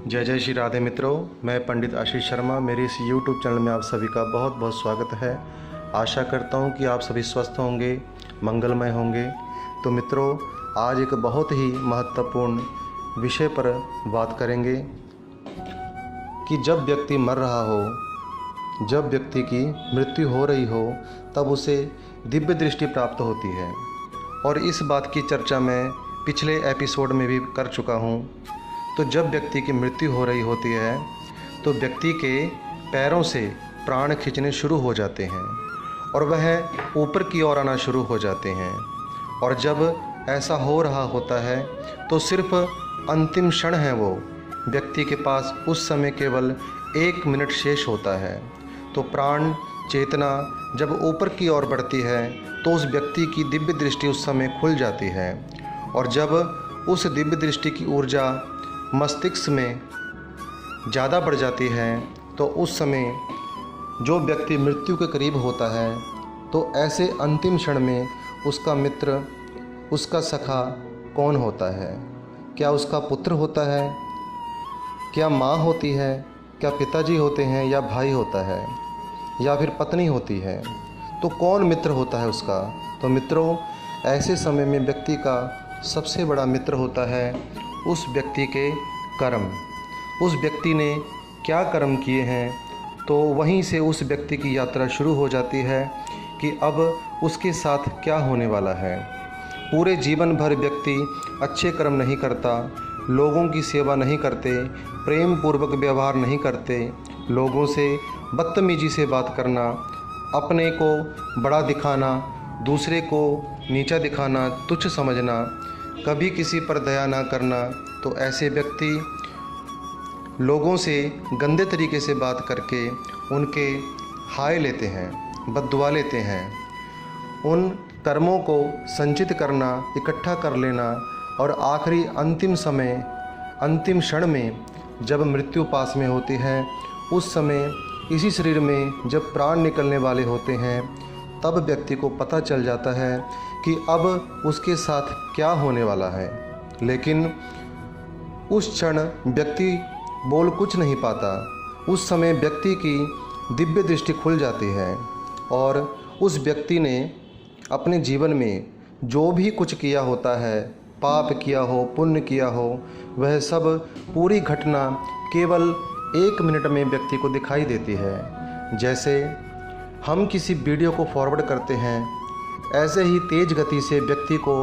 जय जय श्री राधे मित्रों, मैं पंडित आशीष शर्मा। मेरे इस YouTube चैनल में आप सभी का बहुत बहुत स्वागत है। आशा करता हूँ कि आप सभी स्वस्थ होंगे, मंगलमय होंगे। तो मित्रों, आज एक बहुत ही महत्वपूर्ण विषय पर बात करेंगे कि जब व्यक्ति मर रहा हो, जब व्यक्ति की मृत्यु हो रही हो, तब उसे दिव्य दृष्टि प्राप्त होती है। और इस बात की चर्चा मैं पिछले एपिसोड में भी कर चुका हूँ। तो जब व्यक्ति की मृत्यु हो रही होती है तो व्यक्ति के पैरों से प्राण खींचने शुरू हो जाते हैं और वह ऊपर की ओर आना शुरू हो जाते हैं। और जब ऐसा हो रहा होता है तो सिर्फ अंतिम क्षण है वो, व्यक्ति के पास उस समय केवल 1 मिनट शेष होता है। तो प्राण चेतना जब ऊपर की ओर बढ़ती है तो उस व्यक्ति की दिव्य दृष्टि उस समय खुल जाती है। और जब उस दिव्य दृष्टि की ऊर्जा मस्तिष्क में ज़्यादा बढ़ जाती है तो उस समय जो व्यक्ति मृत्यु के करीब होता है तो ऐसे अंतिम क्षण में उसका मित्र, उसका सखा कौन होता है? क्या उसका पुत्र होता है? क्या माँ होती है? क्या पिताजी होते हैं? या भाई होता है? या फिर पत्नी होती है? तो कौन मित्र होता है उसका? तो मित्रों, ऐसे समय में व्यक्ति का सबसे बड़ा मित्र होता है उस व्यक्ति के कर्म। उस व्यक्ति ने क्या कर्म किए हैं, तो वहीं से उस व्यक्ति की यात्रा शुरू हो जाती है कि अब उसके साथ क्या होने वाला है। पूरे जीवन भर व्यक्ति अच्छे कर्म नहीं करता, लोगों की सेवा नहीं करते, प्रेम पूर्वक व्यवहार नहीं करते, लोगों से बदतमीजी से बात करना, अपने को बड़ा दिखाना, दूसरे को नीचा दिखाना, तुच्छ समझना, कभी किसी पर दया ना करना। तो ऐसे व्यक्ति लोगों से गंदे तरीके से बात करके उनके हाय लेते हैं, बद्दुआ लेते हैं। उन कर्मों को संचित करना, इकट्ठा कर लेना और आखिरी अंतिम समय, अंतिम क्षण में जब मृत्यु पास में होती है, उस समय इसी शरीर में जब प्राण निकलने वाले होते हैं, तब व्यक्ति को पता चल जाता है कि अब उसके साथ क्या होने वाला है। लेकिन उस क्षण व्यक्ति बोल कुछ नहीं पाता। उस समय व्यक्ति की दिव्य दृष्टि खुल जाती है और उस व्यक्ति ने अपने जीवन में जो भी कुछ किया होता है, पाप किया हो, पुण्य किया हो, वह सब पूरी घटना केवल 1 मिनट में व्यक्ति को दिखाई देती है। जैसे हम किसी वीडियो को फॉरवर्ड करते हैं, ऐसे ही तेज़ गति से व्यक्ति को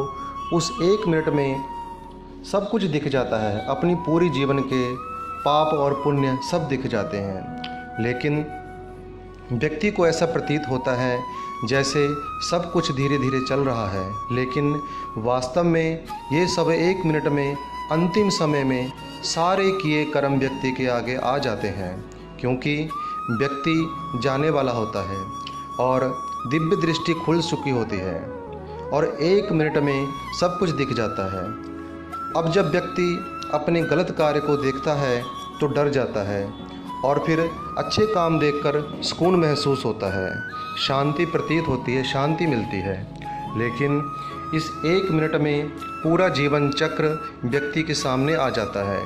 उस 1 मिनट में सब कुछ दिख जाता है। अपनी पूरी जीवन के पाप और पुण्य सब दिख जाते हैं। लेकिन व्यक्ति को ऐसा प्रतीत होता है जैसे सब कुछ धीरे धीरे चल रहा है, लेकिन वास्तव में ये सब 1 मिनट में, अंतिम समय में सारे किए कर्म व्यक्ति के आगे आ जाते हैं। क्योंकि व्यक्ति जाने वाला होता है और दिव्य दृष्टि खुल चुकी होती है और 1 मिनट में सब कुछ दिख जाता है। अब जब व्यक्ति अपने गलत कार्य को देखता है तो डर जाता है और फिर अच्छे काम देखकर सुकून महसूस होता है, शांति प्रतीत होती है, शांति मिलती है। लेकिन इस 1 मिनट में पूरा जीवन चक्र व्यक्ति के सामने आ जाता है।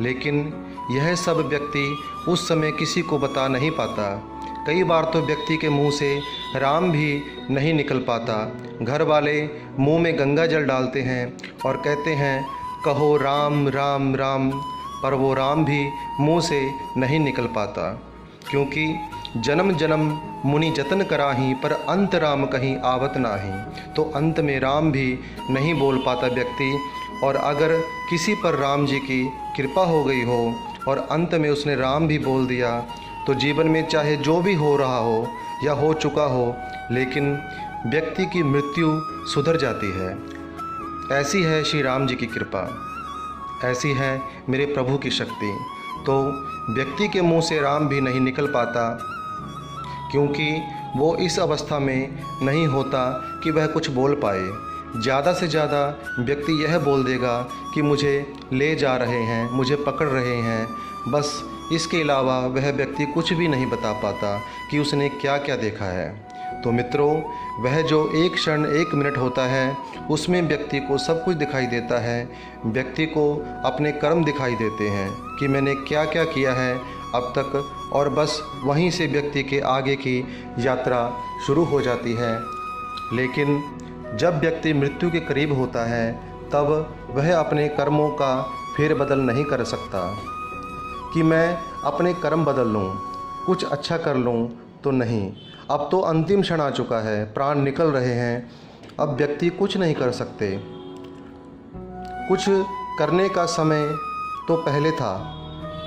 लेकिन यह सब व्यक्ति उस समय किसी को बता नहीं पाता। कई बार तो व्यक्ति के मुंह से राम भी नहीं निकल पाता। घर वाले मुंह में गंगा जल डालते हैं और कहते हैं कहो राम राम राम, पर वो राम भी मुंह से नहीं निकल पाता। क्योंकि जन्म जन्म मुनि जतन कराही, पर अंत राम कहीं आवत नाही। तो अंत में राम भी नहीं बोल पाता व्यक्ति। और अगर किसी पर राम जी की कृपा हो गई हो और अंत में उसने राम भी बोल दिया, तो जीवन में चाहे जो भी हो रहा हो या हो चुका हो, लेकिन व्यक्ति की मृत्यु सुधर जाती है। ऐसी है श्री राम जी की कृपा, ऐसी है मेरे प्रभु की शक्ति। तो व्यक्ति के मुंह से राम भी नहीं निकल पाता, क्योंकि वो इस अवस्था में नहीं होता कि वह कुछ बोल पाए। ज़्यादा से ज़्यादा व्यक्ति यह बोल देगा कि मुझे ले जा रहे हैं, मुझे पकड़ रहे हैं, बस। इसके अलावा वह व्यक्ति कुछ भी नहीं बता पाता कि उसने क्या क्या देखा है। तो मित्रों, वह जो एक क्षण 1 मिनट होता है, उसमें व्यक्ति को सब कुछ दिखाई देता है। व्यक्ति को अपने कर्म दिखाई देते हैं कि मैंने क्या क्या किया है अब तक, और बस वहीं से व्यक्ति के आगे की यात्रा शुरू हो जाती है। लेकिन जब व्यक्ति मृत्यु के करीब होता है, तब वह अपने कर्मों का फेरबदल नहीं कर सकता कि मैं अपने कर्म बदल लूँ, कुछ अच्छा कर लूँ। तो नहीं, अब तो अंतिम क्षण आ चुका है, प्राण निकल रहे हैं, अब व्यक्ति कुछ नहीं कर सकते। कुछ करने का समय तो पहले था,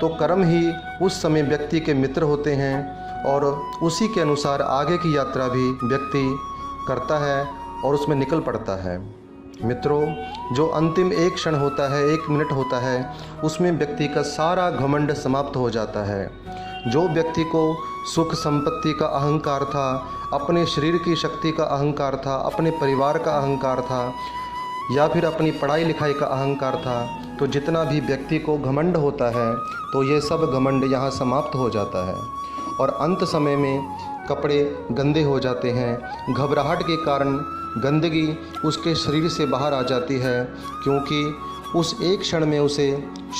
तो कर्म ही उस समय व्यक्ति के मित्र होते हैं और उसी के अनुसार आगे की यात्रा भी व्यक्ति करता है और उसमें निकल पड़ता है। मित्रों, जो अंतिम 1 क्षण होता है, 1 मिनट होता है, उसमें व्यक्ति का सारा घमंड समाप्त हो जाता है। जो व्यक्ति को सुख संपत्ति का अहंकार था, अपने शरीर की शक्ति का अहंकार था, अपने परिवार का अहंकार था, या फिर अपनी पढ़ाई लिखाई का अहंकार था, तो जितना भी व्यक्ति को घमंड होता है, तो ये सब घमंड यहाँ समाप्त हो जाता है। और अंत समय में कपड़े गंदे हो जाते हैं, घबराहट के कारण गंदगी उसके शरीर से बाहर आ जाती है, क्योंकि उस 1 क्षण में उसे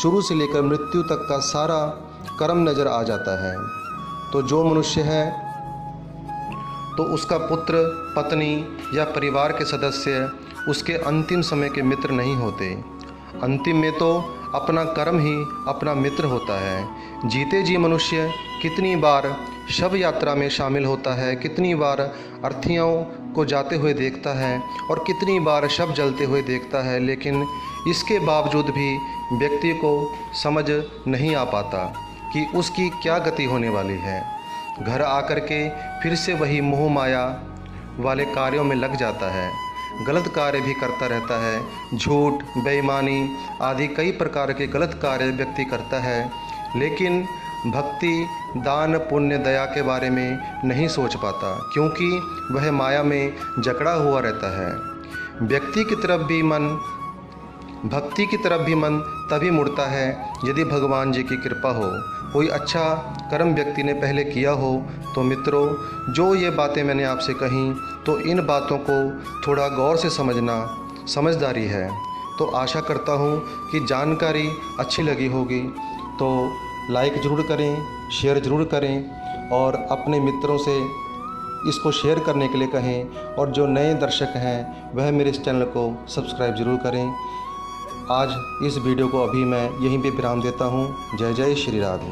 शुरू से लेकर मृत्यु तक का सारा कर्म नज़र आ जाता है। तो जो मनुष्य है, तो उसका पुत्र, पत्नी या परिवार के सदस्य उसके अंतिम समय के मित्र नहीं होते। अंतिम में तो अपना कर्म ही अपना मित्र होता है। जीते जी मनुष्य कितनी बार शव यात्रा में शामिल होता है, कितनी बार अर्थियों को जाते हुए देखता है और कितनी बार शव जलते हुए देखता है, लेकिन इसके बावजूद भी व्यक्ति को समझ नहीं आ पाता कि उसकी क्या गति होने वाली है। घर आकर के फिर से वही मोह माया वाले कार्यों में लग जाता है, गलत कार्य भी करता रहता है। झूठ, बेईमानी आदि कई प्रकार के गलत कार्य व्यक्ति करता है, लेकिन भक्ति, दान, पुण्य, दया के बारे में नहीं सोच पाता, क्योंकि वह माया में जकड़ा हुआ रहता है। भक्ति की तरफ भी मन तभी मुड़ता है यदि भगवान जी की कृपा हो, कोई अच्छा कर्म व्यक्ति ने पहले किया हो। तो मित्रों, जो ये बातें मैंने आपसे कहीं, तो इन बातों को थोड़ा गौर से समझना समझदारी है। तो आशा करता हूँ कि जानकारी अच्छी लगी होगी, तो लाइक ज़रूर करें, शेयर ज़रूर करें और अपने मित्रों से इसको शेयर करने के लिए कहें। और जो नए दर्शक हैं, वह मेरे इस चैनल को सब्सक्राइब ज़रूर करें। आज इस वीडियो को अभी मैं यहीं पे विराम देता हूँ। जय जय श्री राधे।